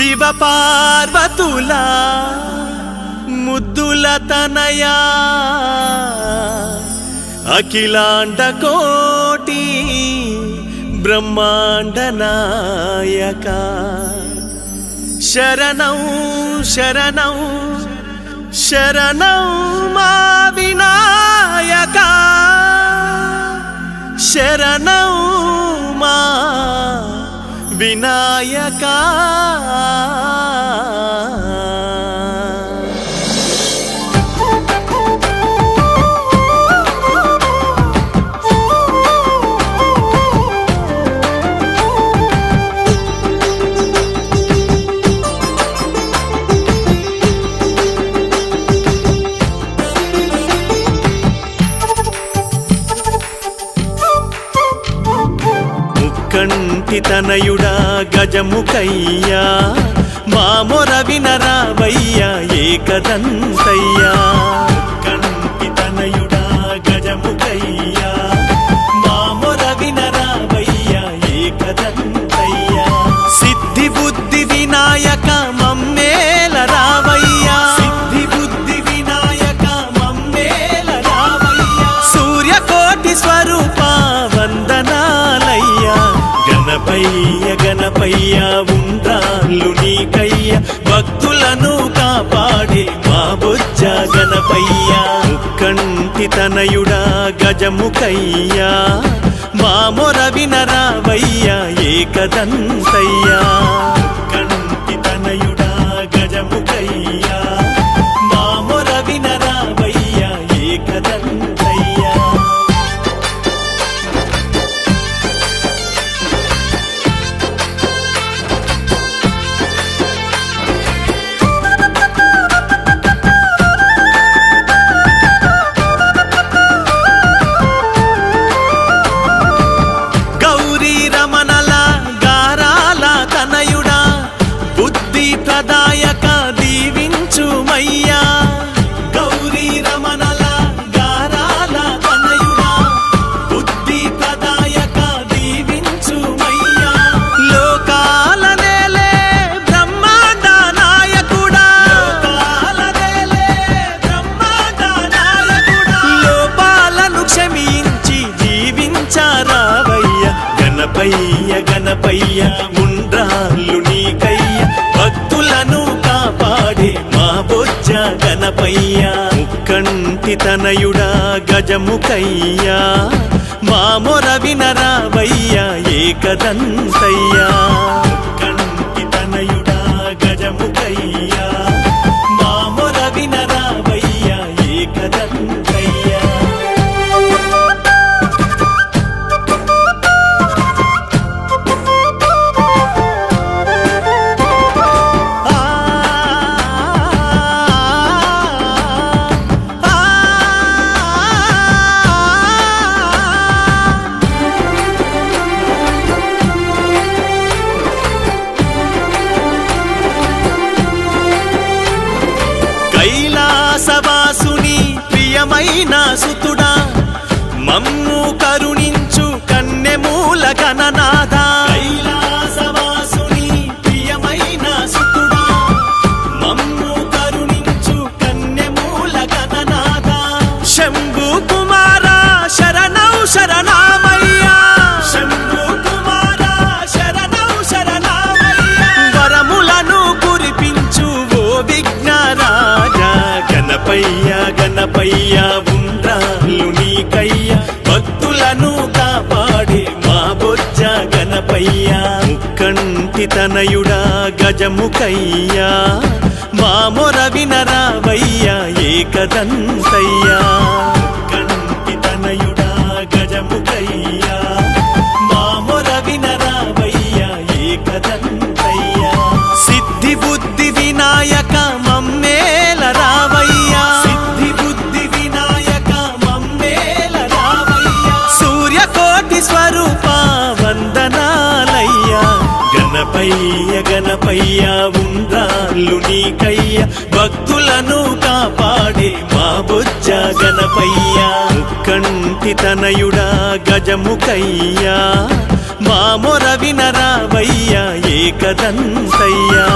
శివ పార్వతుల ముద్దుల తనయా అఖిలాండ కోటి బ్రహ్మాండ నాయక శరణం శరణం శరణం మా వినాయక శరణం మా వినాయక కంటి తనయుడా గజముఖయ్యా మా మొర వినరావయ్యా ఏకదంతయ్యా కంటి తనయుడా గజముఖయ్యా మా మొర వినరావయ్యా ఏకదంతయ్యా సిద్ధి బుద్ధి వినాయక మమ్మేల రావయ్యా సిద్ధి బుద్ధి వినాయక మమ్మేల రావయ్యా సూర్యకోటి స్వరూప వందనాలయ్యా గణపయ్య గణపయ్య ఉండ్రాళ్ళు నీకయ్య భక్తులను కాపాడే మా బొజ్జ గణపయ్య కంటి తనయుడా గజముఖయ్యా మా మొర వినరావయ్యా ఏకదంతయ్యా కంటి తనయుడా గజముఖయ్యా మా మొర వినరావయ్యా ఏకదంతయ్యా ప్రదాయక దీవించుమయ్యా గౌరీ రమణల గారాల తనయుడా బుద్ధి ప్రదాయక దీవించుమయ్యా లోకాల నేలే బ్రహ్మాండ నాయకుడా లోకాల నేలే బ్రహ్మాండ నాయకుడా లోపాలను క్షమించి జీవించారావయ్య గణపయ్య గణపయ్య ఉండ్రాళ్ళు నీకయ్య భక్తులను కాపాడే మా బొజ్జ గణపయ్య కంటి తనయుడా గజముఖయ్యా మా మొర వినరావయ్యా ఏకదంతయ్యా కంటి తనయుడా గజముఖయ్యా మా మొర వినరావయ్యా ఏకదంతయ్యా కైలాసవాసుని ప్రియమైన సుతుడా మమ్ము కరుణించు కన్నెమూల గణనాథ కైలాసవాసుని ప్రియమైన సుతుడా మమ్ము కరుణించు కన్నెమూల గణనాథ శంభు కుమార శరణౌ శరణామయ్యా శంభు కుమార శరణౌ శరణామయ్యా వరములను కురిపించు ఓ విఘ్నరాజా గణపయ్య గణపయ్య ఉండ్రాళ్ళు నీకయ్య భక్తులను కాపాడే మా బొజ్జ గణపయ్య కంటి తనయుడా గజముఖయ్యా మా మొర వినరావయ్యా ఏకదంతయ్యా కంటి తనయుడా గజముఖయ్యా మా మొర వినరావయ్యా ఏకదంతయ్యా సిద్ధి బుద్ధి వినాయక మమ్మేల రావయ్యా సిద్ధి బుద్ధి వినాయక మమ్మేల రావయ్యా సూర్యకోటి స్వరూప వందనాలయ్యా గణపయ్య గణపయ్య ఉండ్రాళ్ళు నీకయ్య భక్తులను కాపాడే మా బొజ్జ గణపయ్య కంటి తనయుడా గజముఖయ్యా మా మొర వినరావయ్యా ఏకదంతయ్యా.